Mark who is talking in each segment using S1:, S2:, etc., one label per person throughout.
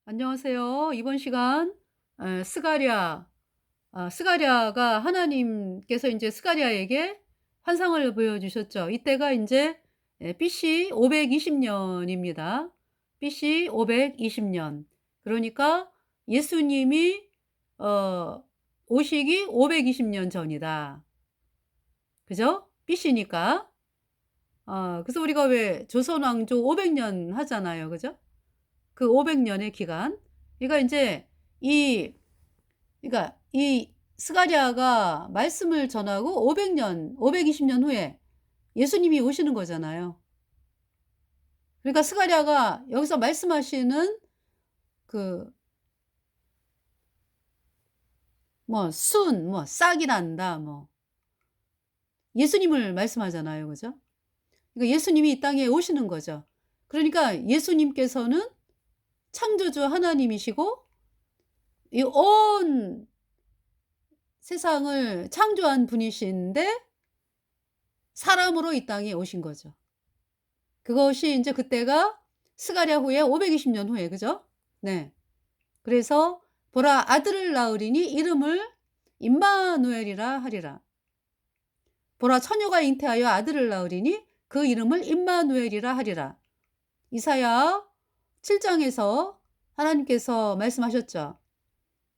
S1: 안녕하세요. 이번 시간 스가랴 스가랴가 하나님께서 이제 스가랴에게 환상을 보여 주셨죠. 이때가 인제 BC 520 년입니다. BC 520 년. 그러니까 예수님이 어 오시기 520년 전이다. 그죠? BC니까. 그래서 우리가 왜 조선 왕조 500년 하잖아요. 그죠? 그 500 년의 기간. 그러니까 인제 이 그러니까 이 스가랴가 말씀을 전하고 500 년, 520년 후에 예수님이 오시는 거잖아요. 그러니까 스가랴가 여기서 말씀하시는 그 뭐 순 뭐 싹이 난다 뭐 예수님을 말씀하잖아요. 그죠? 그러니까 예수님이 이 땅에 오시는 거죠. 그러니까 예수님께서는 창조주 하나님이시고 이 온 세상을 창조한 분이신데 사람으로 이 땅에 오신 거죠. 그것이 인제 그때가 스가랴 후에 520년 후에 그죠? 네. 그래서 보라 아들을 낳으리니 이름을 임마누엘이라 하리라. 보라 처녀가 잉태하여 아들을 낳으리니 그 이름을 임마누엘이라 하리라. 이사야 7 장에서 하나님께서 말씀하셨죠.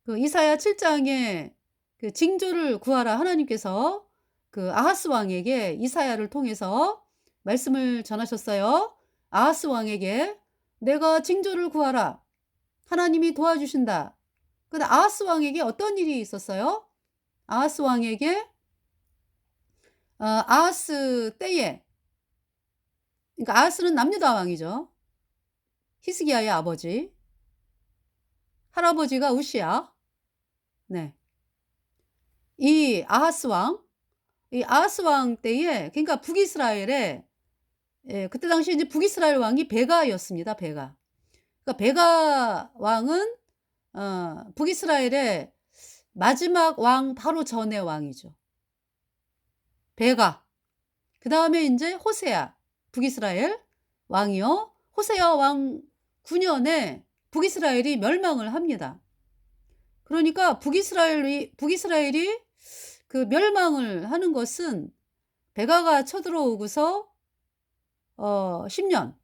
S1: 그 이사야 7 장에 그 징조를 구하라 하나님께서 그 아하스 왕에게 이사야를 통해서 말씀을 전하셨어요. 아하스 왕에게 "내가 징조를 구하라. 하나님이 도와주신다." 근데 아하스 왕에게 어떤 일이 있었어요? 아하스 왕에게 아하스 때에 그러니까 아하스는 남유다 왕이죠. 히스기야의 아버지. 할아버지가 우시야. 네. 이 아하스 왕 이 아하스 왕 때에 그러니까 북이스라엘에 그때 당시에 이제 북이스라엘 왕이 베가였습니다, 베가. 그러니까 베가 왕은 북이스라엘의 마지막 왕 바로 전의 왕이죠. 베가. 그다음에 인제 호세아 북이스라엘 왕이요. 호세아 왕 9 년에 북이스라엘이 멸망을 합니다. 그러니까 북이스라엘이 그 멸망을 하는 것은 베가가 쳐들어오고서 10 년,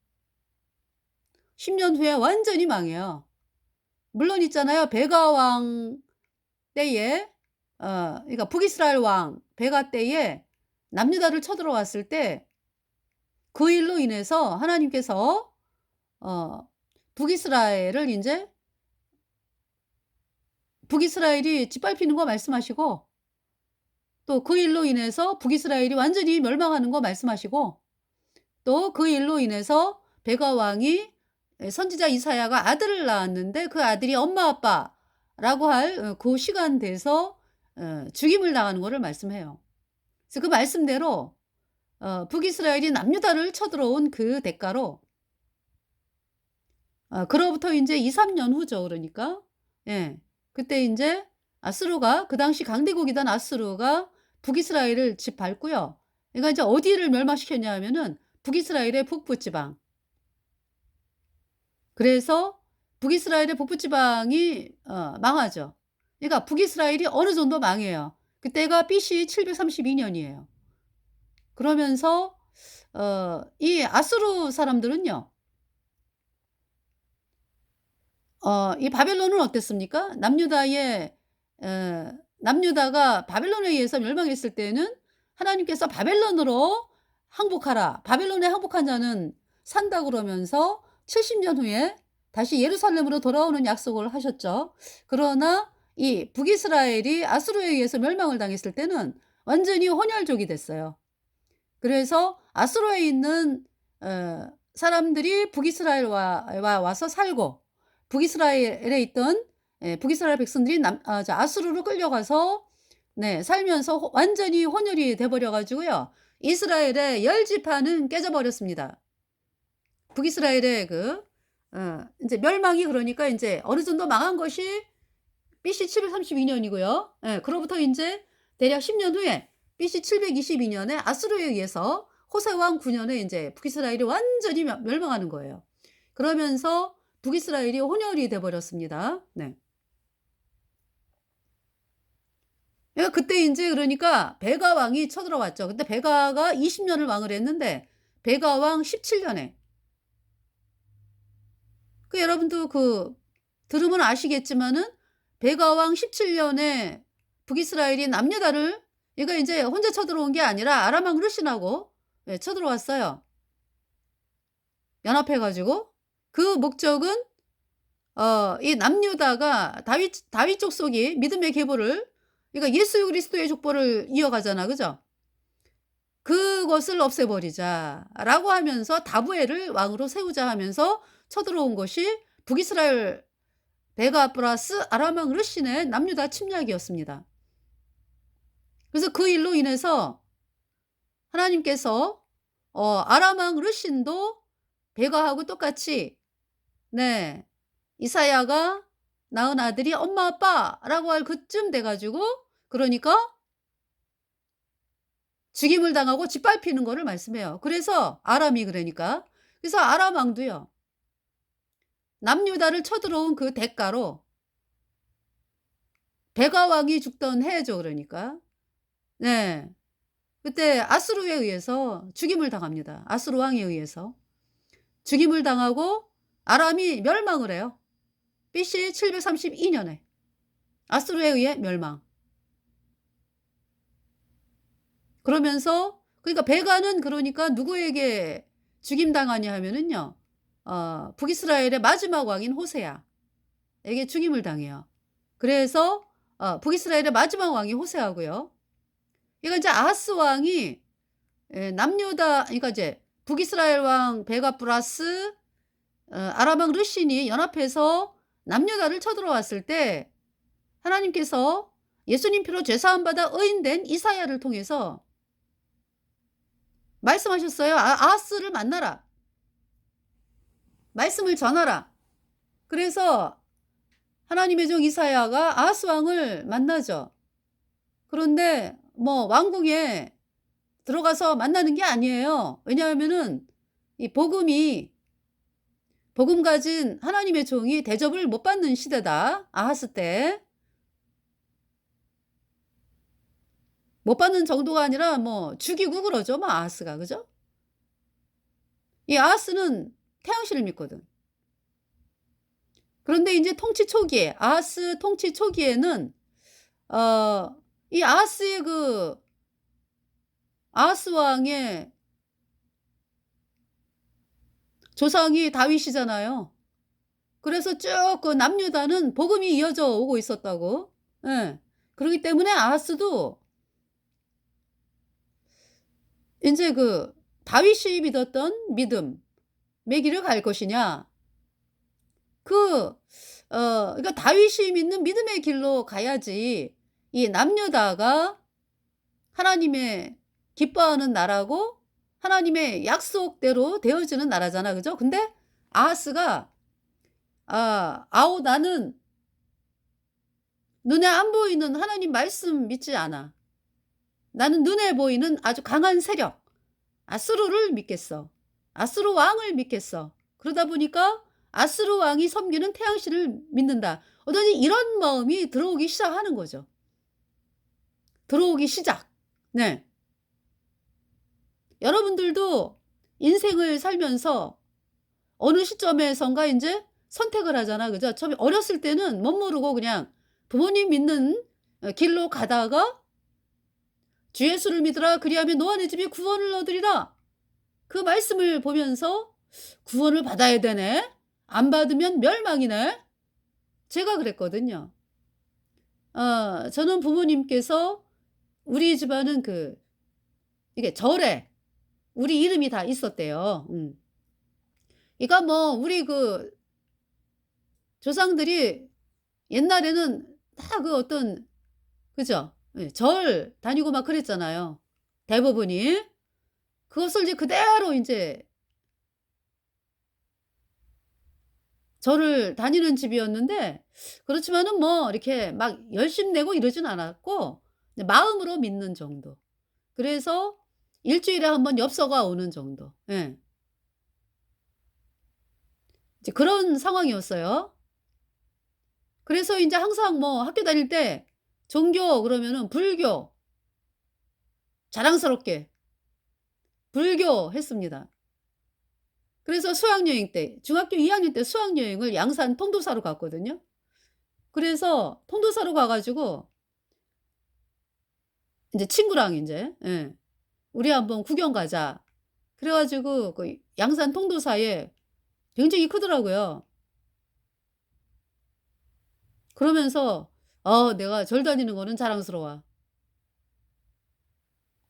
S1: 10년 후에 완전히 망해요. 물론 있잖아요. 베가 왕 때에 그러니까 북이스라엘 왕 베가 때에 남유다를 쳐들어왔을 때 그 일로 인해서 하나님께서 어 북이스라엘을 인제 북이스라엘이 짓밟히는 거 말씀하시고 또 그 일로 인해서 북이스라엘이 완전히 멸망하는 거 말씀하시고 또 그 일로 인해서 베가 왕이 선지자 이사야가 아들을 낳았는데 그 아들이 엄마 아빠라고 할 고 시간 돼서 죽임을 당하는 거를 말씀해요. 그래서 그 말씀대로 북이스라엘이 남유다를 쳐들어온 그 대가로 그로부터 인제 2-3년 후죠 그러니까. 예. 그때 인제 아수르가 그 당시 강대국이던 아수르가 북이스라엘을 짓밟고요. 그러니까 이제 어디를 멸망시켰냐 하면은 북이스라엘의 북부 지방. 그래서 북이스라엘의 북부 지방이 망하죠. 그러니까 북이스라엘이 어느 정도 망해요. 그때가 BC 732 년이에요. 그러면서 이 아수르 사람들은요. 이 바벨론은 어땠습니까? 남유다가 바벨론에 의해서 멸망했을 때는 하나님께서 "바벨론으로 항복하라. 바벨론에 항복한 자는 산다." 그러면서 70년 후에 다시 예루살렘으로 돌아오는 약속을 하셨죠. 그러나 이 북이스라엘이 아수르에 의해서 멸망을 당했을 때는 완전히 혼혈족이 됐어요. 그래서 아수르에 있는 사람들이 북이스라엘 와서 살고 북이스라엘에 있던 북이스라엘 백성들이 아수르로 끌려가서 네 살면서 완전히 혼혈이 돼 버려 가지고요. 이스라엘의 열 지파는 깨져 버렸습니다. 북이스라엘의 그 인제 멸망이 그러니까 인제 어느 정도 망한 것이 BC 732 년이고요. 예. 그로부터 인제 대략 10년 후에 BC 722 년에 아수르에 의해서 호세 왕 9 년에 인제 북이스라엘이 완전히 멸망하는 거예요. 그러면서 북이스라엘이 혼혈이 돼 버렸습니다. 네. 그러니까 그때 인제 그러니까 베가 왕이 쳐들어왔죠. 근데 베가가 20 년을 왕을 했는데 베가 왕 17 년에 여러분도 들으면 아시겠지만은 베가 왕 17 년에 북이스라엘이 남유다를 얘가 인제 혼자 쳐들어온 게 아니라 아람 왕 르신하고 예 쳐들어왔어요. 연합해 가지고. 그 목적은 이 남유다가 다윗 족속이 믿음의 계보를 그러니까 예수 그리스도의 족보를 이어가잖아. 그죠? 그것을 없애버리자라고 하면서 다브엘을 왕으로 세우자 하면서 쳐들어온 것이 북이스라엘 베가 플러스 아람 왕 르신의 남유다 침략이었습니다. 그래서 그 일로 인해서 하나님께서 아람 왕 르신도 베가하고 똑같이 네 이사야가 낳은 아들이 엄마 아빠라고 할 그쯤 돼 가지고 그러니까 죽임을 당하고 짓밟히는 거를 말씀해요. 그래서 아람이 그러니까. 그래서 아람 왕도요. 남유다를 쳐들어온 그 대가로 베가 왕이 죽던 해죠 그러니까. 네. 그때 아수르에 의해서 죽임을 당합니다. 아수르 왕에 의해서. 죽임을 당하고 아람이 멸망을 해요. BC 732 년에 아수르에 의해 멸망. 그러면서 그러니까 베가는 그러니까 누구에게 죽임당하냐 하면은요. 북이스라엘의 마지막 왕인 호세아에게 죽임을 당해요. 그래서 북이스라엘의 마지막 왕이 호세아고요. 그러니까 이제 아하스 왕이 남유다 그러니까 이제 북이스라엘 왕 베가 플러스 아람 왕 르신이 연합해서 남유다를 쳐들어왔을 때 하나님께서 예수님 피로 죄 사함 받아 의인된 이사야를 통해서 말씀하셨어요. 아하스를 만나라. 말씀을 전하라. 그래서 하나님의 종 이사야가 아하스 왕을 만나죠. 그런데 뭐 왕궁에 들어가서 만나는 게 아니에요. 왜냐하면은 이 복음 가진 하나님의 종이 대접을 못 받는 시대다. 아하스 때. 못 받는 정도가 아니라 뭐 죽이고 그러죠. 뭐 아하스가. 그죠? 이 아하스는 태양신을 믿거든. 그런데 이제 통치 초기에 아하스 통치 초기에는 이 아하스의 아하스 왕의 조상이 다윗이잖아요. 그래서 쭉 그 남유다는 복음이 이어져 오고 있었다고. 예. 그러기 때문에 아하스도 인제 다윗이 믿었던 믿음의 길을 갈 것이냐 그러니까 다윗이 믿는 믿음의 길로 가야지 이 남유다가 하나님의 기뻐하는 나라고 하나님의 약속대로 되어지는 나라잖아. 그죠? 근데 아하스가 나는 눈에 안 보이는 하나님 말씀 믿지 않아. 나는 눈에 보이는 아주 강한 세력 아수르를 믿겠어. 아수르 왕을 믿겠어. 그러다 보니까 아수르 왕이 섬기는 태양신을 믿는다. 어떠니 이런 마음이 들어오기 시작하는 거죠. 들어오기 시작. 네. 여러분들도 인생을 살면서 어느 시점에선가 인제 선택을 하잖아. 그죠? 처음에 어렸을 때는 못 모르고 그냥 부모님 믿는 길로 가다가 주 예수를 믿으라 그리하면 너와 네 집이 구원을 얻으리라. 그 말씀을 보면서 구원을 받아야 되네. 안 받으면 멸망이네. 제가 그랬거든요. 저는 부모님께서 우리 집안은 이게 절에 우리 이름이 다 있었대요. 그러니까 뭐 우리 조상들이 옛날에는 다 어떤 그죠? 예 절 다니고 막 그랬잖아요. 대부분이. 그것을 이제 그대로 인제 절을 다니는 집이었는데 그렇지만은 뭐 이렇게 막 열심 내고 이러진 않았고 이제 마음으로 믿는 정도. 그래서 일 주일에 한 번 엽서가 오는 정도. 예. 이제 그런 상황이었어요. 그래서 인제 항상 뭐 학교 다닐 때 종교 그러면은 불교 자랑스럽게 불교 했습니다. 그래서 수학여행 때 중학교 2 학년 때 수학여행을 양산 통도사로 갔거든요. 그래서 통도사로 가 가지고 인제 친구랑 인제 예. "우리 한번 구경 가자." 그래 가지고 그 양산 통도사에 굉장히 크더라고요. 그러면서 '내가 절 다니는 거는 자랑스러워.'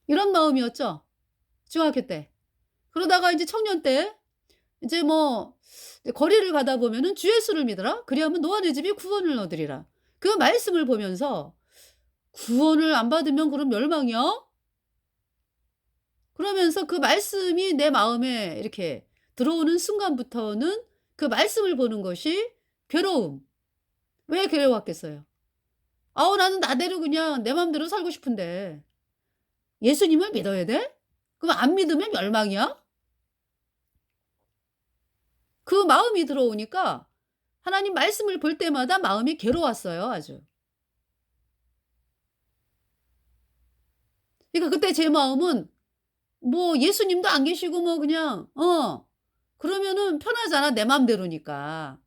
S1: 이런 마음이었죠, 중학교 때. 그러다가 인제 청년 때 이제 뭐 이제 거리를 가다 보면은 "주 예수를 믿으라. 그리하면 너와 네 집이 구원을 얻으리라." 그 말씀을 보면서 '구원을 안 받으면 그럼 멸망이야?' 그러면서 그 말씀이 내 마음에 이렇게 들어오는 순간부터는 그 말씀을 보는 것이 괴로움. 왜 괴로웠겠어요? 나는 나대로 그냥 내 맘대로 살고 싶은데 예수님을 믿어야 돼? 그럼 안 믿으면 멸망이야? 그 마음이 들어오니까 하나님 말씀을 볼 때마다 마음이 괴로웠어요 아주. 그러니까 그때 제 마음은 뭐 예수님도 안 계시고 뭐 그냥 그러면은 편하잖아 내 맘대로니까.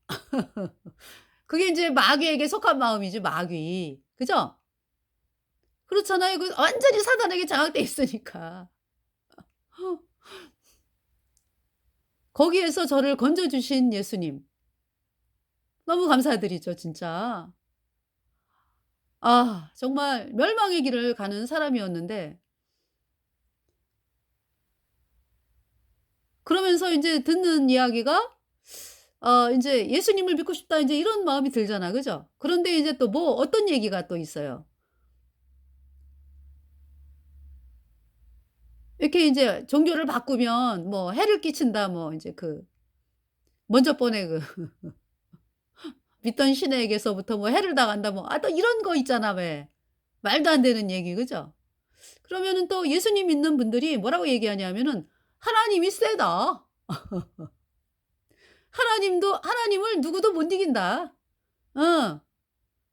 S1: 그게 인제 마귀에게 속한 마음이지 마귀. 그죠? 그렇잖아요. 그 완전히 사단에게 장악돼 있으니까. 거기에서 저를 건져 주신 예수님 너무 감사드리죠 진짜. 정말 멸망의 길을 가는 사람이었는데 그러면서 인제 듣는 이야기가 인제 '예수님을 믿고 싶다.' 인제 이런 마음이 들잖아. 그죠? 그런데 이제 또 뭐 어떤 얘기가 또 있어요. 이렇게 인제 종교를 바꾸면 뭐 해를 끼친다 뭐 인제 그 먼저 번에 그 믿던 신에게서부터 뭐 해를 당한다 뭐 또 이런 거 있잖아 왜. 말도 안 되는 얘기 그죠? 그러면은 또 예수님 믿는 분들이 뭐라고 얘기하냐면은 "하나님이 세다. 하나님을 누구도 못 이긴다." 어.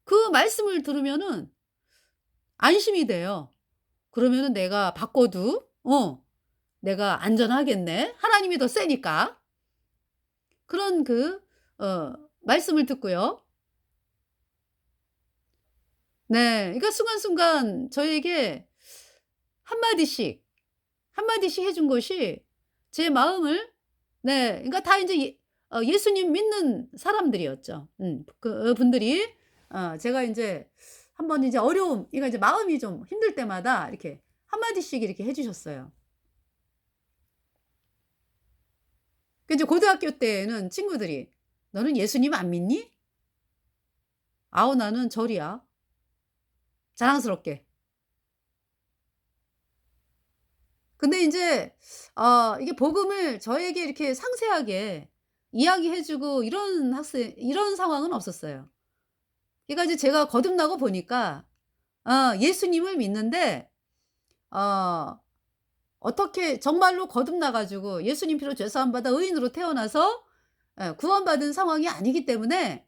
S1: 그 말씀을 들으면은 안심이 돼요. 그러면은 내가 바꿔도 내가 안전하겠네. 하나님이 더 세니까. 그런 말씀을 듣고요. 네. 그러니까 순간순간 저에게 한마디씩, 한마디씩 해준 것이 제 마음을 네 그러니까 다 인제 예수님 믿는 사람들이었죠. 분들이 제가 인제 한번 이제 어려움 그러니까 이제 마음이 좀 힘들 때마다 이렇게 한마디씩 이렇게 해 주셨어요. 그 이제 고등학교 때에는 친구들이 "너는 예수님 안 믿니?" "아우 나는 절이야." 자랑스럽게. 근데 인제 이게 복음을 저에게 이렇게 상세하게 이야기해 주고 이런 상황은 없었어요. 그러니까 이제 제가 거듭나고 보니까 예수님을 믿는데 어 어떻게 정말로 거듭나 가지고 예수님 피로 죄 사함 받아 의인으로 태어나서 구원받은 상황이 아니기 때문에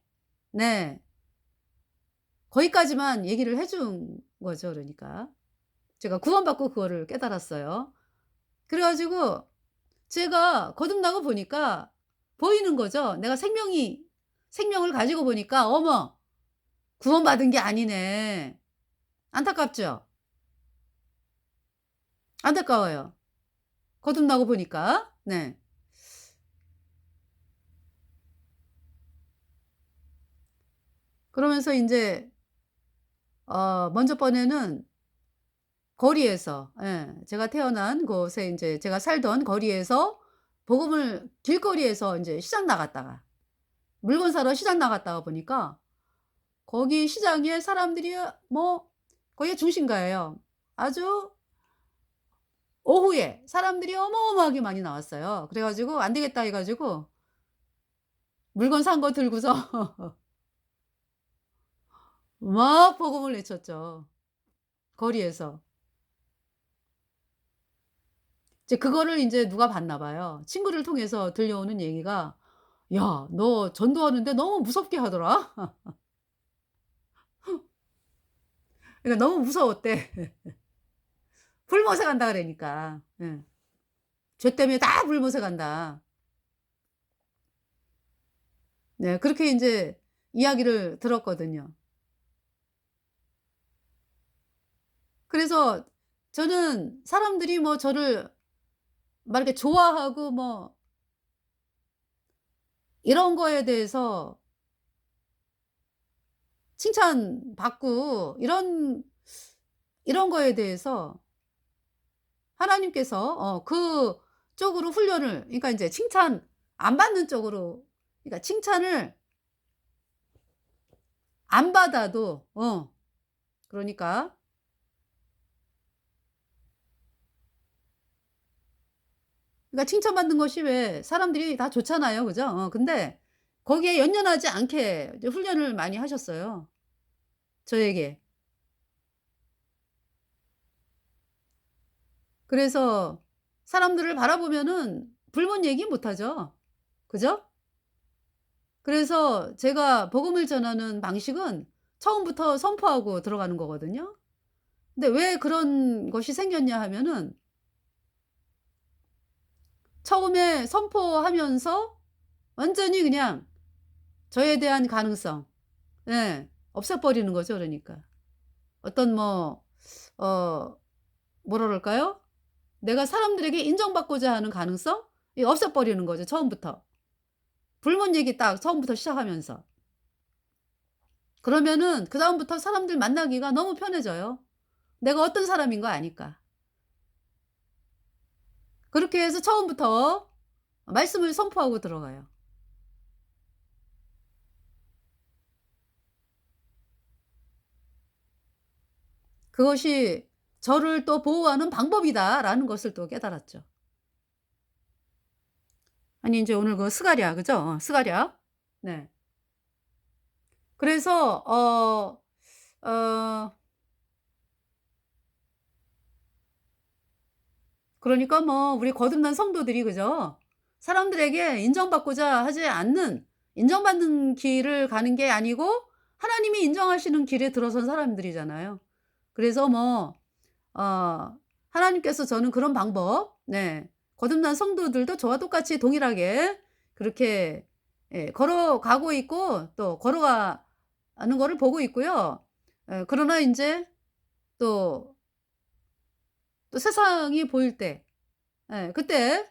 S1: 네 거기까지만 얘기를 해준 거죠 그러니까. 제가 구원받고 그거를 깨달았어요. 그래 가지고 제가 거듭나고 보니까 보이는 거죠. 내가 생명을 가지고 보니까 '어머 구원받은 게 아니네.' 안타깝죠? 안타까워요. 거듭나고 보니까. 네. 그러면서 인제 먼저 번에는 거리에서 제가 태어난 곳에 인제 제가 살던 거리에서 복음을 길거리에서 인제 시장 나갔다가 물건 사러 시장 나갔다가 보니까 거기 시장에 사람들이 뭐 거기가 중심가예요. 아주 오후에 사람들이 어마어마하게 많이 나왔어요. 그래 가지고 '안 되겠다.' 해 가지고 물건 산 거 들고서 막 복음을 외쳤죠, 거리에서. 이제 그거를 인제 누가 봤나 봐요. 친구를 통해서 들려오는 얘기가 "야 너 전도하는데 너무 무섭게 하더라." 그러니까 너무 무서웠대. 불못에 간다 그러니까. 예. "죄 때문에 다 불못에 간다." 네. 그렇게 인제 이야기를 들었거든요. 그래서 저는 사람들이 뭐 저를 막 이렇게 좋아하고 뭐 이런 거에 대해서 칭찬받고 이런 거에 대해서 하나님께서 그쪽으로 훈련을, 그러니까 인제 칭찬 안 받는 쪽으로, 그러니까 칭찬을 안 받아도 그러니까 칭찬받는 것이 왜 사람들이 다 좋잖아요. 그죠? 근데 거기에 연연하지 않게 이제 훈련을 많이 하셨어요, 저에게. 그래서 사람들을 바라보면은 불문 얘기 못 하죠. 그죠? 그래서 제가 복음을 전하는 방식은 처음부터 선포하고 들어가는 거거든요. 근데 왜 그런 것이 생겼냐 하면은 처음에 선포하면서 완전히 그냥 저에 대한 가능성, 예, 없애버리는 거죠 그러니까. 어떤 뭐 어 뭐라 그럴까요? 내가 사람들에게 인정받고자 하는 가능성? 이 없애버리는 거죠 처음부터. 불문 얘기 딱 처음부터 시작하면서. 그러면은 그다음부터 사람들 만나기가 너무 편해져요. 내가 어떤 사람인 거 아니까. 그렇게 해서 처음부터 말씀을 선포하고 들어가요. 그것이 저를 또 보호하는 방법이다라는 것을 또 깨달았죠. 아니 인제 오늘 그 스가랴 그죠? 스가랴. 네. 그래서 어 그러니까 뭐 우리 거듭난 성도들이 그죠? 사람들에게 인정받고자 하지 않는, 인정받는 길을 가는 게 아니고 하나님이 인정하시는 길에 들어선 사람들이잖아요. 그래서 뭐 어 하나님께서 저는 그런 방법, 네, 거듭난 성도들도 저와 똑같이 동일하게 그렇게, 예, 걸어가고 있고 또 걸어가는 거를 보고 있고요. 그러나 인제 또, 또 세상이 보일 때, 예, 그때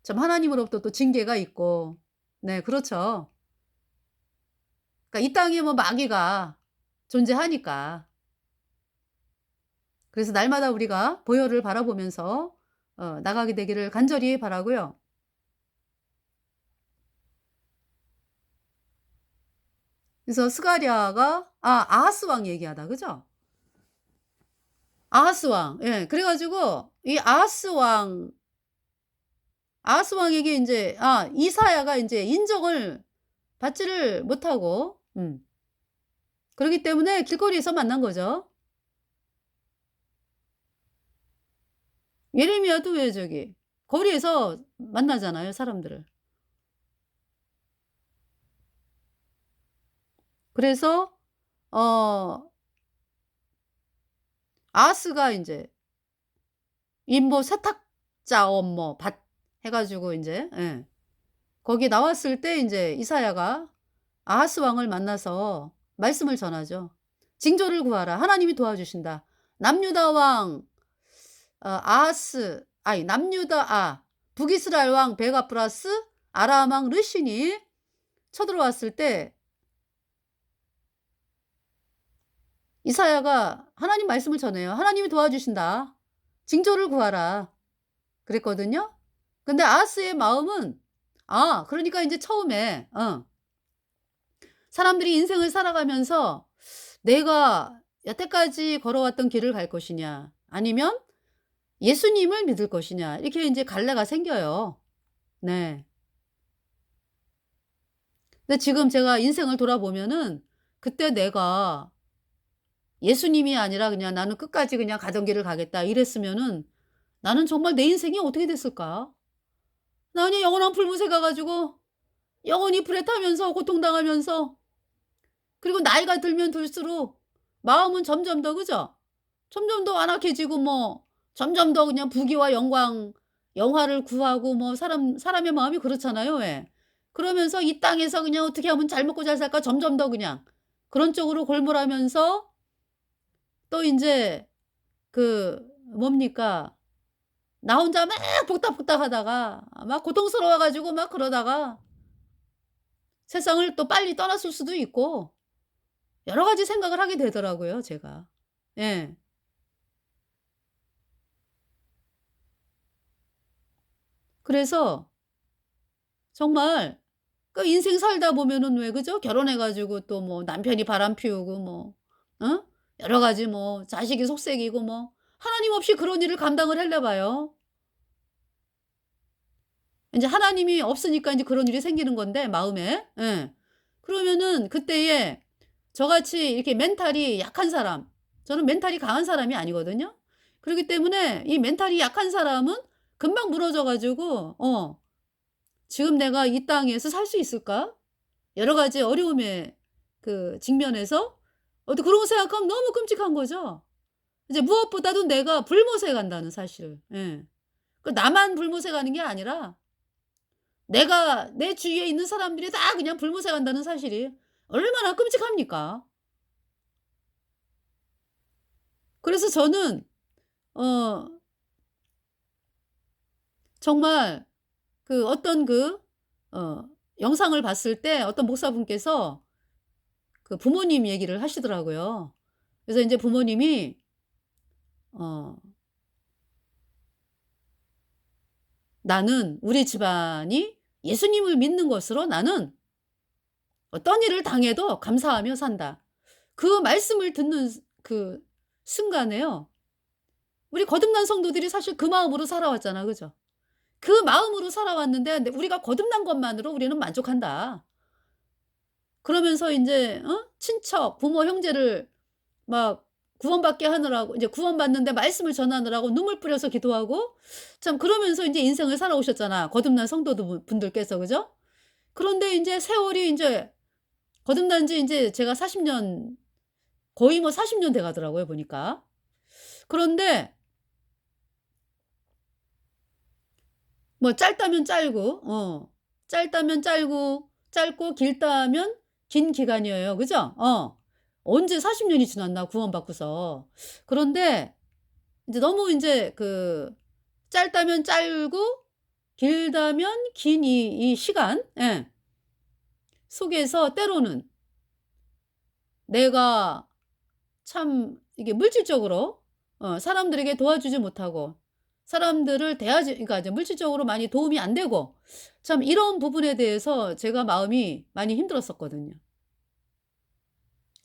S1: 참 하나님으로부터 또 징계가 있고, 네, 그렇죠. 그러니까 이 땅에 뭐 마귀가 존재하니까. 그래서 날마다 우리가 보혈을 바라보면서 나가게 되기를 간절히 바라고요. 그래서 스가랴가 아하스 왕 얘기하다 그죠? 아하스 왕. 예. 그래 가지고 이 아하스 왕에게 인제 이사야가 인제 인정을 받지를 못하고, 그러기 때문에 길거리에서 만난 거죠. 예레미야도 왜 저기 거리에서 만나잖아요, 사람들을. 그래서 어 아하스가 인제 뭐 세탁자업 뭐 밭 해 가지고 인제, 예, 거기 나왔을 때 인제 이사야가 아하스 왕을 만나서 말씀을 전하죠. "징조를 구하라. 하나님이 도와주신다. 남유다 왕 아하스 아니 남유다 북이스라엘 왕 베가 플러스 아람 왕 르신이 쳐들어왔을 때 이사야가 하나님 말씀을 전해요. "하나님이 도와주신다. 징조를 구하라." 그랬거든요. 근데 아하스의 마음은, 그러니까 인제 처음에 사람들이 인생을 살아가면서 '내가 여태까지 걸어왔던 길을 갈 것이냐 아니면 예수님을 믿을 것이냐.' 이렇게 인제 갈래가 생겨요. 네. 근데 지금 제가 인생을 돌아보면은 그때 내가 예수님이 아니라 그냥 '나는 끝까지 그냥 가던 길을 가겠다.' 이랬으면은 나는 정말 내 인생이 어떻게 됐을까? 나 그냥 영원한 불못에 가 가지고 영원히 불에 타면서 고통당하면서, 그리고 나이가 들면 들수록 마음은 점점 더, 그죠? 점점 더 완악해지고 뭐 점점 더 그냥 부귀와 영광, 영화를 구하고 뭐 사람의 마음이 그렇잖아요, 왜. 그러면서 이 땅에서 그냥 '어떻게 하면 잘 먹고 잘 살까?' 점점 더 그냥 그런 쪽으로 골몰하면서 또 인제 그 뭡니까? 나 혼자 막 복닥복닥하다가 막 고통스러워 가지고 막 그러다가 세상을 또 빨리 떠났을 수도 있고 여러 가지 생각을 하게 되더라고요, 제가. 예. 그래서 정말 그 인생 살다 보면은 왜, 그죠? 결혼해 가지고 또 뭐 남편이 바람 피우고 뭐 어? 여러 가지 뭐 자식이 속썩이고 뭐 하나님 없이 그런 일을 감당을 하려 봐요. 인제 하나님이 없으니까 인제 그런 일이 생기는 건데 마음에. 예. 그러면은 그때에 저같이 이렇게 멘탈이 약한 사람, 저는 멘탈이 강한 사람이 아니거든요. 그러기 때문에 이 멘탈이 약한 사람은 금방 무너져 가지고 '지금 내가 이 땅에서 살 수 있을까?' 여러 가지 어려움에 그 직면해서 그런 거 생각하면 너무 끔찍한 거죠. 이제 무엇보다도 내가 불못에 간다는 사실. 예. 그 나만 불못에 가는 게 아니라 내가 내 주위에 있는 사람들이 다 그냥 불못에 간다는 사실이 얼마나 끔찍합니까. 그래서 저는 어 정말 그 어떤 어 영상을 봤을 때 어떤 목사분께서 그 부모님 얘기를 하시더라고요. 그래서 인제 부모님이 어 "나는 우리 집안이 예수님을 믿는 것으로 나는 어떤 일을 당해도 감사하며 산다." 그 말씀을 듣는 그 순간에요. 우리 거듭난 성도들이 사실 그 마음으로 살아왔잖아. 그죠? 그 마음으로 살아왔는데 우리가 거듭난 것만으로 우리는 만족한다. 그러면서 인제 친척, 부모, 형제를 막 구원받게 하느라고, 이제 구원받는데 말씀을 전하느라고 눈물 뿌려서 기도하고 참 그러면서 인제 인생을 살아오셨잖아, 거듭난 성도들 분들께서. 그죠? 그런데 인제 세월이 인제 거듭난 지 인제 제가 40년, 거의 뭐 40년 돼 가더라고요, 보니까. 그런데 뭐 짧다면 짧고 짧다면 짧고 길다면 긴 기간이에요. 그죠? 언제 40 년이 지났나 구원받고서. 그런데 인제 너무 인제 짧다면 짧고 길다면 긴 이 시간, 예, 속에서 때로는 내가 참 이게 물질적으로 사람들에게 도와주지 못하고 사람들을 대하지, 그러니까 이제 물질적으로 많이 도움이 안 되고 참 이런 부분에 대해서 제가 마음이 많이 힘들었었거든요.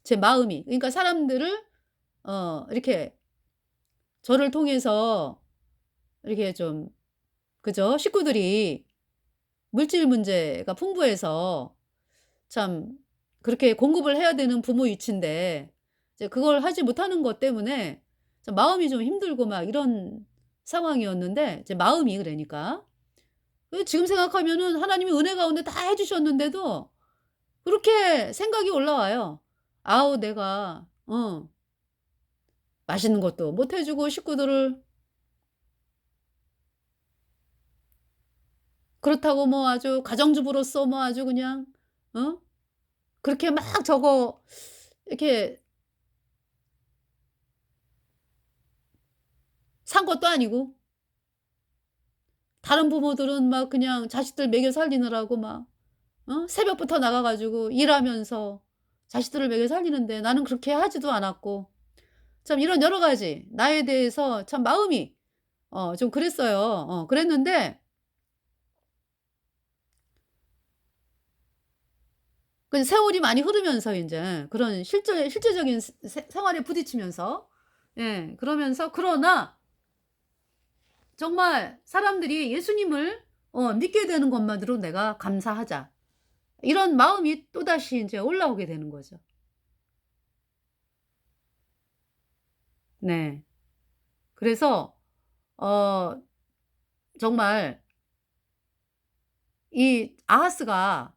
S1: 제 마음이. 그러니까 사람들을 이렇게 저를 통해서 이렇게 좀, 그죠? 식구들이 물질 문제가 풍부해서 참 그렇게 공급을 해야 되는 부모 위치인데 이제 그걸 하지 못하는 것 때문에 좀 마음이 좀 힘들고 막 이런 상황이었는데, 제 마음이 그러니까. 지금 생각하면은 하나님이 은혜 가운데 다 해 주셨는데도 그렇게 생각이 올라와요. '아우 내가 맛있는 것도 못 해 주고 식구들을 그렇다고 뭐 아주 가정주부로서 뭐 아주 그냥 어 그렇게 막 저거 이렇게 산 것도 아니고, 다른 부모들은 막 그냥 자식들 먹여 살리느라고 막 새벽부터 나가 가지고 일하면서 자식들을 먹여 살리는데 나는 그렇게 하지도 않았고 참 이런 여러 가지 나에 대해서 참 마음이 좀 그랬어요. 그랬는데 그 세월이 많이 흐르면서 인제 그런 실제적인 생활에 부딪히면서, 예, 그러면서 그러나 정말 사람들이 예수님을 믿게 되는 것만으로 '내가 감사하자.' 이런 마음이 또다시 인제 올라오게 되는 거죠. 네. 그래서 어 정말 이 아하스가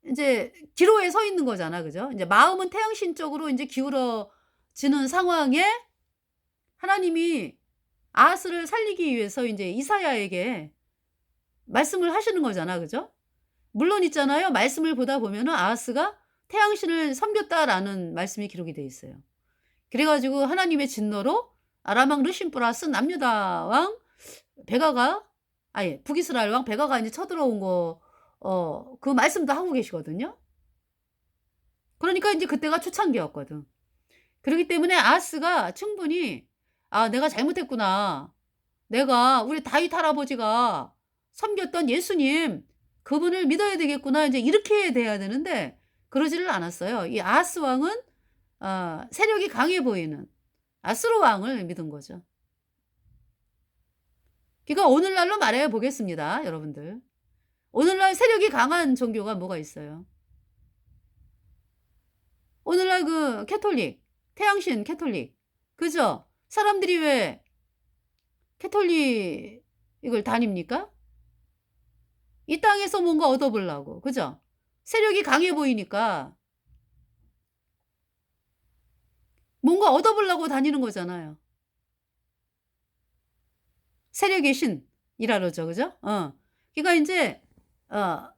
S1: 인제 기로에 서 있는 거잖아. 그죠? 인제 마음은 태양신 쪽으로 인제 기울어지는 상황에 하나님이 아하스를 살리기 위해서 인제 이사야에게 말씀을 하시는 거잖아. 그죠? 물론 있잖아요. 말씀을 보다 보면은 아하스가 "태양신을 섬겼다."라는 말씀이 기록이 돼 있어요. 그래 가지고 하나님의 진노로 아람 왕 르심프라스 남유다 왕 베가가 아예 북이스라엘 왕 베가가 인제 쳐들어온 거 그 말씀도 하고 계시거든요. 그러니까 인제 그때가 초창기였거든. 그러기 때문에 아하스가 충분히 '아 내가 잘못했구나. 내가 우리 다윗 할아버지가 섬겼던 예수님 그분을 믿어야 되겠구나.' 인제 이렇게 돼야 되는데 그러지를 않았어요. 이 아하스 왕은 세력이 강해 보이는 아수르 왕을 믿은 거죠. 그러니까 오늘날로 말해 보겠습니다, 여러분들. 오늘날 세력이 강한 종교가 뭐가 있어요? 오늘날 그 캐톨릭, 태양신 캐톨릭. 그죠? 사람들이 왜 캐톨릭을 다닙니까? 이 땅에서 뭔가 얻어 보려고. 그죠? 세력이 강해 보이니까 뭔가 얻어 보려고 다니는 거잖아요. 세력의 신이라 그러죠. 그죠? 그러니까 인제 어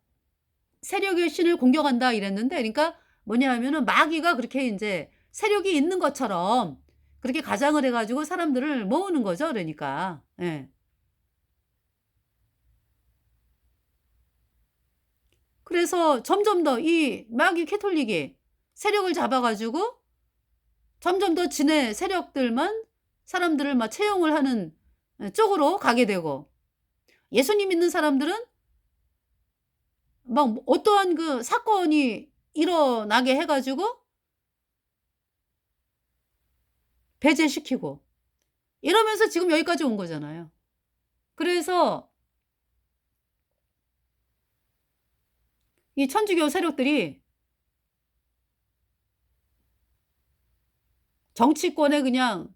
S1: "세력의 신을 공경한다." 이랬는데 그러니까 뭐냐 하면은 마귀가 그렇게 인제 세력이 있는 것처럼 그렇게 가장을 해 가지고 사람들을 모으는 거죠 그러니까. 예. 그래서 점점 더 이 마귀 캐톨릭이 세력을 잡아 가지고 점점 더 지네 세력들만 사람들을 막 채용을 하는 쪽으로 가게 되고 예수님 믿는 사람들은 막 뭐 어떠한 그 사건이 일어나게 해 가지고 배제시키고 이러면서 지금 여기까지 온 거잖아요. 그래서 이 천주교 세력들이 정치권에 그냥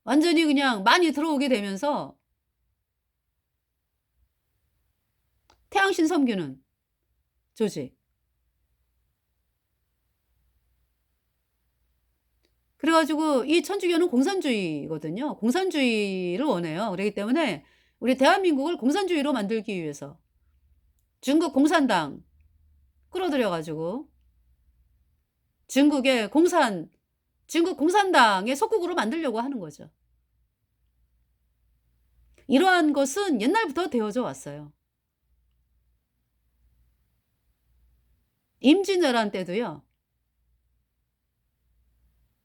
S1: 완전히 그냥 많이 들어오게 되면서 태양신 섬기는 조직. 그래 가지고 이 천주교는 공산주의거든요. 공산주의를 원해요. 그러기 때문에 우리 대한민국을 공산주의로 만들기 위해서 중국 공산당 끌어들여 가지고 중국의 중국 공산당의 속국으로 만들려고 하는 거죠. 이러한 것은 옛날부터 되어져 왔어요. 임진왜란 때도요.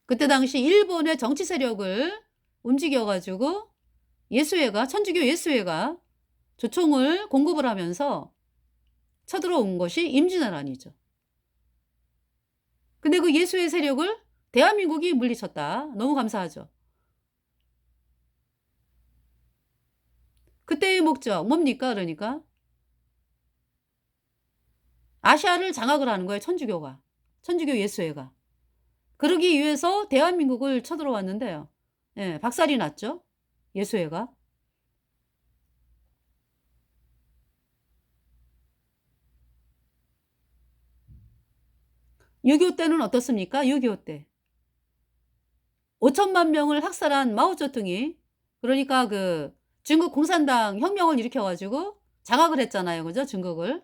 S1: 그때 당시 일본의 정치 세력을 움직여 가지고 예수회가 천주교 예수회가 조총을 공급을 하면서 쳐들어온 것이 임진왜란이죠. 근데 그 예수의 세력을 대한민국이 물리쳤다. 너무 감사하죠. 그때의 목적 뭡니까 그러니까? 아시아를 장악을 하는 거예요 천주교가. 천주교 예수회가. 그러기 위해서 대한민국을 쳐들어왔는데요. 예 박살이 났죠 예수회가. 6.25 때는 어떻습니까? 6.25 때. 5천만 명을 학살한 마오쩌둥이 그러니까 그 중국 공산당 혁명을 일으켜 가지고 장악을 했잖아요. 그죠? 중국을.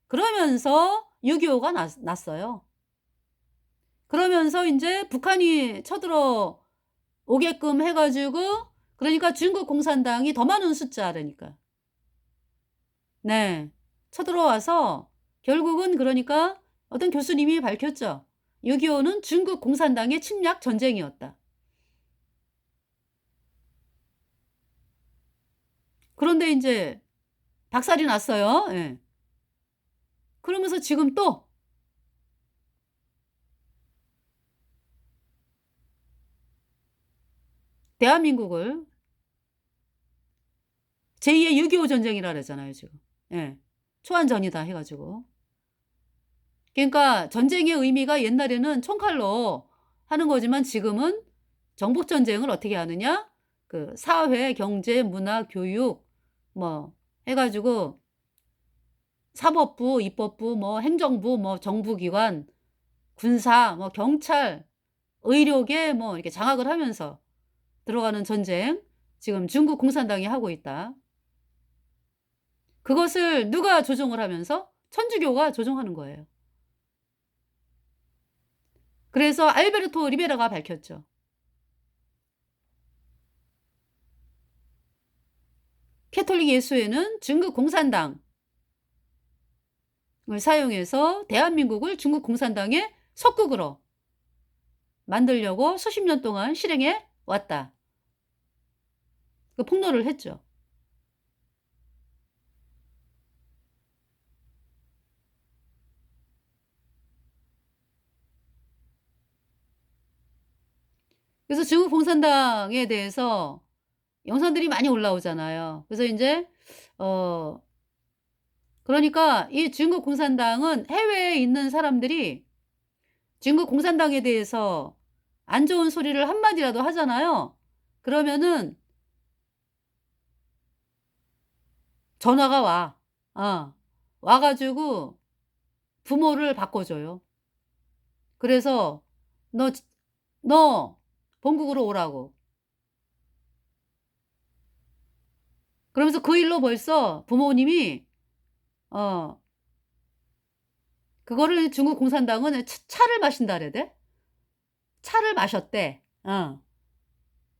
S1: 그러면서 6.25가 났어요. 그러면서 인제 북한이 쳐들어 오게끔 해 가지고 그러니까 중국 공산당이 더 많은 숫자 그러니까. 네. 쳐들어와서 결국은 그러니까 어떤 교수님이 밝혔죠. "6.25는 중국 공산당의 침략 전쟁이었다." 그런데 인제 박살이 났어요. 예. 그러면서 지금 또 대한민국을 제2의 6.25 전쟁이라 그러잖아요 지금. 예. 초안전이다 해 가지고. 그러니까 전쟁의 의미가 옛날에는 총칼로 하는 거지만 지금은 정복 전쟁을 어떻게 하느냐? 그 사회, 경제, 문화, 교육 뭐 해 가지고 사법부, 입법부, 뭐 행정부, 뭐 정부기관, 군사, 뭐 경찰, 의료계 뭐 이렇게 장악을 하면서 들어가는 전쟁 지금 중국 공산당이 하고 있다. 그것을 누가 조종을 하면서? 천주교가 조종하는 거예요. 그래서 알베르토 리베라가 밝혔죠. 캐톨릭 예수회는 중국 공산당을 사용해서 대한민국을 중국 공산당의 속국으로 만들려고 수십 년 동안 실행해 왔다. 그 폭로를 했죠. 그래서 중국 공산당에 대해서 영상들이 많이 올라오잖아요. 그래서 인제 어 그러니까 이 중국 공산당은 해외에 있는 사람들이 중국 공산당에 대해서 안 좋은 소리를 한 마디라도 하잖아요. 그러면은 전화가 와. 와 가지고 부모를 바꿔줘요. 그래서 "너 본국으로 오라."고. 그러면서 그 일로 벌써 부모님이 어 그거를 중국 공산당은 차를 마신다 그래야 돼? 차를 마셨대.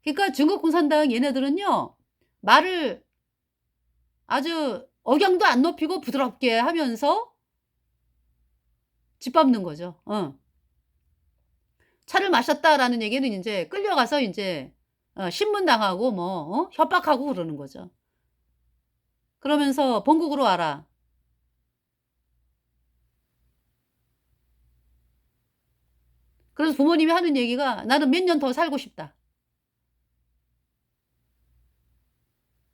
S1: 그러니까 중국 공산당 얘네들은요. 말을 아주 억양도 안 높이고 부드럽게 하면서 짓밟는 거죠. "차를 마셨다."라는 얘기는 인제 끌려가서 인제 신문당하고 뭐 협박하고 그러는 거죠. 그러면서 "본국으로 와라." 그래서 부모님이 하는 얘기가 "나는 몇 년 더 살고 싶다."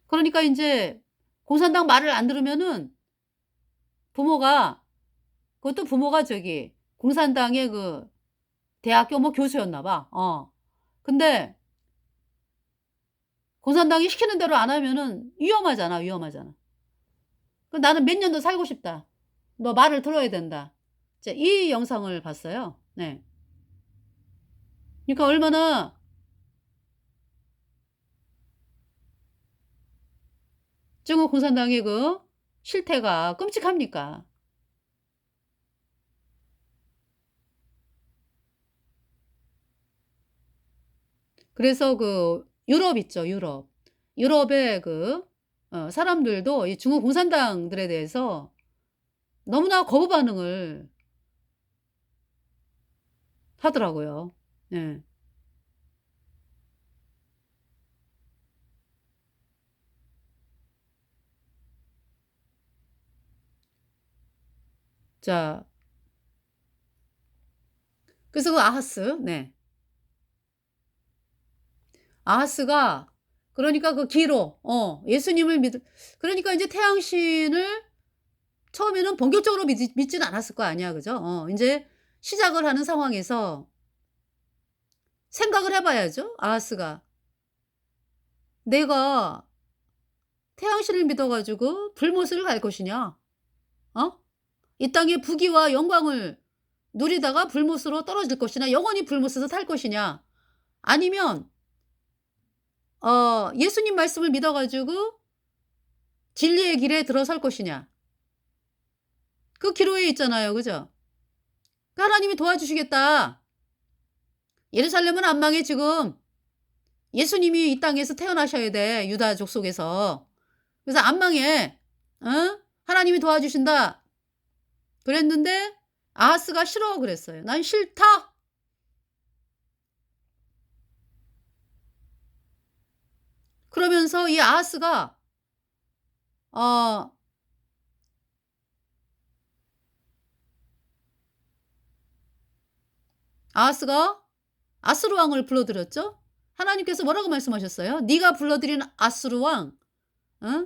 S1: 그러니까 인제 공산당 말을 안 들으면은 부모가 그것도 부모가 저기 공산당의 그 대학교 뭐 교수였나 봐. 근데 공산당이 시키는 대로 안 하면은 위험하잖아, 위험하잖아. 그 "나는 몇 년 더 살고 싶다. 너 말을 들어야 된다." 이제 이 영상을 봤어요. 네. 그러니까 얼마나 중국 공산당의 그 실태가 끔찍합니까. 그래서 그 유럽 있죠, 유럽. 유럽의 그 사람들도 이 중국 공산당들에 대해서 너무나 거부 반응을 하더라고요. 예. 자 그래서 그 아하스 네. 아하스가 그러니까 그 기로 예수님을 믿 그러니까 인제 태양신을 처음에는 본격적으로 믿지는 않았을 거 아니야. 그죠? 인제 시작을 하는 상황에서 생각을 해 봐야죠. 아하스가 '내가 태양신을 믿어 가지고 불못을 갈 것이냐? 어? 이 땅의 부귀와 영광을 누리다가 불못으로 떨어질 것이냐? 영원히 불못에서 살 것이냐? 아니면 예수님 말씀을 믿어 가지고 진리의 길에 들어설 것이냐?' 그 기로에 있잖아요. 그죠? 그 하나님이 도와주시겠다. 예루살렘은 안 망해 지금. 예수님이 이 땅에서 태어나셔야 돼, 유다족 속에서. 그래서 안 망해. 하나님이 도와주신다. 그랬는데 아하스가 "싫어." 그랬어요. "난 싫다." 그러면서 이 어 아하스가 아수르 왕을 불러들였죠. 하나님께서 뭐라고 말씀하셨어요? "네가 불러들인 아수르 왕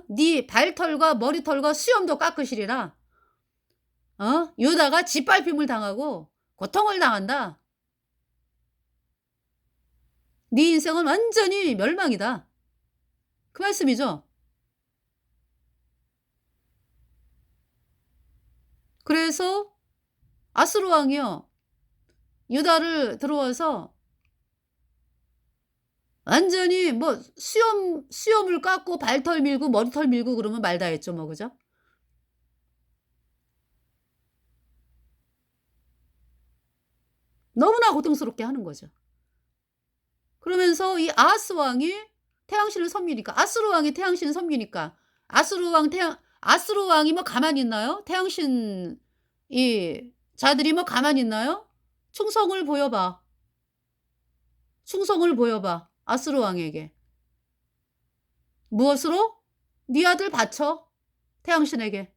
S1: 네 발털과 머리털과 수염도 깎으시리라. 유다가 짓밟힘을 당하고 고통을 당한다. 네 인생은 완전히 멸망이다." 그 말씀이죠. 그래서 아수르 왕이요. 유다를 들어와서 완전히 뭐 수염을 깎고 발털 밀고 머리털 밀고 그러면 말 다 했죠 뭐. 그죠? 너무나 고통스럽게 하는 거죠. 그러면서 이 아하스 왕이 태양신을 섬기니까, 아수르 왕이 태양신을 섬기니까, 아수르 왕이 뭐 가만히 있나요? 태양신 이 자들이 뭐 가만히 있나요? 충성을 보여봐. 충성을 보여봐. 아수르 왕에게. 무엇으로? 네 아들 바쳐. 태양신에게.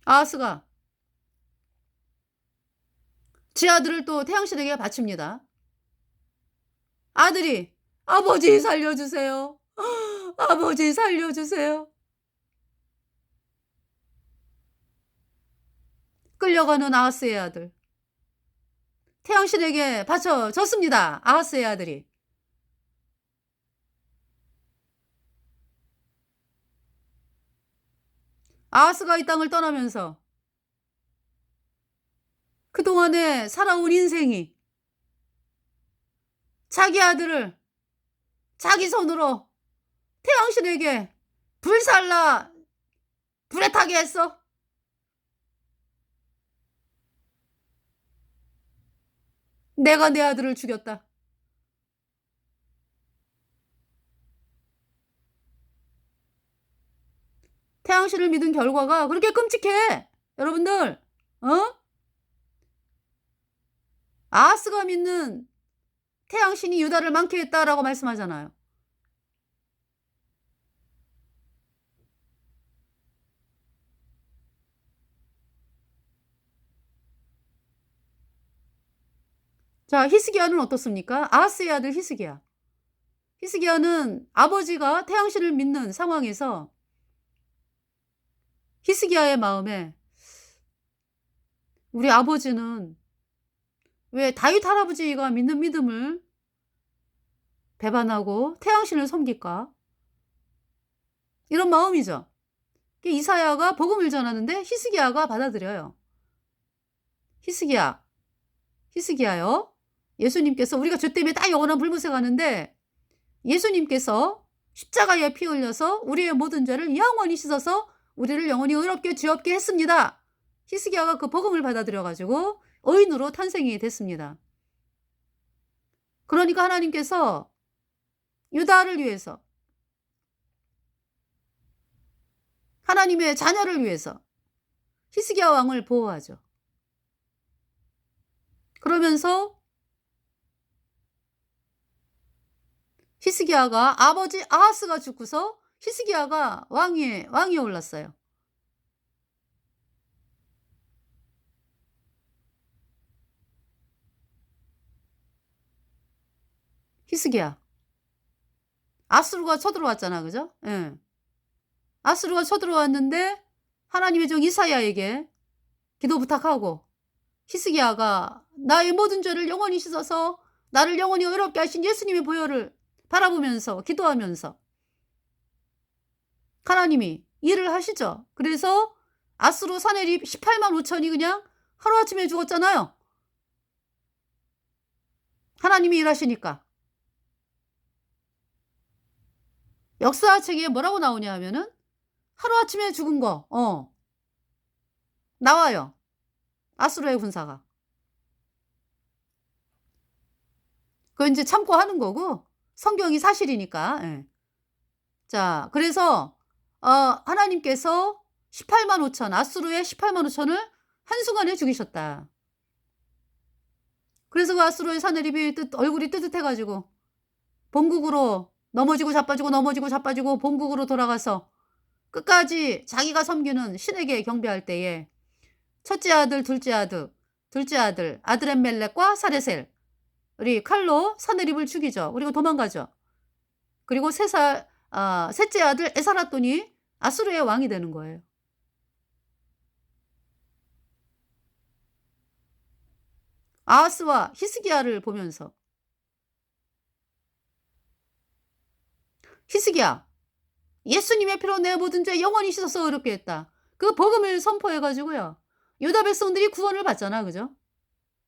S1: 아하스가 지 아들을 또 태양신에게 바칩니다. 아들이 "아버지 살려주세요. 아버지 살려주세요." 끌려가는 아하스의 아들. 태양신에게 바쳐졌습니다. 아하스의 아들이. 아하스가 이 땅을 떠나면서 그동안에 살아온 인생이 자기 아들을 자기 손으로 태양신에게 불살라 불에 타게 했어. 내가 내 아들을 죽였다. 태양신을 믿은 결과가 그렇게 끔찍해. 여러분들, 어? 아하스가 믿는 태양신이 유다를 많게 했다라고 말씀하잖아요. 자, 히스기야는 어떻습니까? 아하스의 아들 히스기야. 히스기야는 아버지가 태양신을 믿는 상황에서 히스기야의 마음에 우리 아버지는 왜 다윗 할아버지가 믿는 믿음을 배반하고 태양신을 섬길까? 이런 마음이죠. 이사야가 복음을 전하는데 히스기야가 받아들여요. 히스기야, 히스기야요. 예수님께서 우리가 죄 때문에 다 영원한 불못에 가는데 예수님께서 십자가에 피 흘려서 우리의 모든 죄를 영원히 씻어서 우리를 영원히 의롭게 죄없게 했습니다. 히스기야가 그 복음을 받아들여 가지고 의인으로 탄생이 됐습니다. 그러니까 하나님께서 유다를 위해서, 하나님의 자녀를 위해서 히스기야 왕을 보호하죠. 그러면서 히스기야가 아버지 아하스가 죽고서 히스기야가 왕위에 올랐어요. 히스기야. 아수르가 쳐들어왔잖아. 그죠? 예. 아수르가 쳐들어왔는데 하나님의 종 이사야에게 기도 부탁하고 히스기야가 나의 모든 죄를 영원히 씻어서 나를 영원히 의롭게 하신 예수님의 보혈을 바라보면서 기도하면서 하나님이 일을 하시죠. 그래서 아수르 사내립 18만 5천이 그냥 하루아침에 죽었잖아요. 하나님이 일하시니까. 역사책에 뭐라고 나오냐 하면은 하루아침에 죽은 거 나와요. 아수르의 군사가. 그건 인제 참고 하는 거고 성경이 사실이니까. 예. 자, 그래서 하나님께서 18만 5천 아수르의 18만 5천을 한순간에 죽이셨다. 그래서 그 아수르의 사내립이 얼굴이 뜨뜻해 가지고 본국으로 넘어지고 자빠지고 넘어지고 자빠지고 본국으로 돌아가서 끝까지 자기가 섬기는 신에게 경배할 때에 첫째 아들, 둘째 아들 아드렛멜렉과 사레셀 우리 칼로 사내립을 죽이죠. 그리고 도망가죠. 그리고 셋째 아들 에사라돈이 아수르의 왕이 되는 거예요. 아하스와 히스기야를 보면서 히스기야 예수님의 피로 내 모든 죄 영원히 씻어서 의롭게 했다. 그 복음을 선포해 가지고요. 유다 백성들이 구원을 받잖아. 그죠?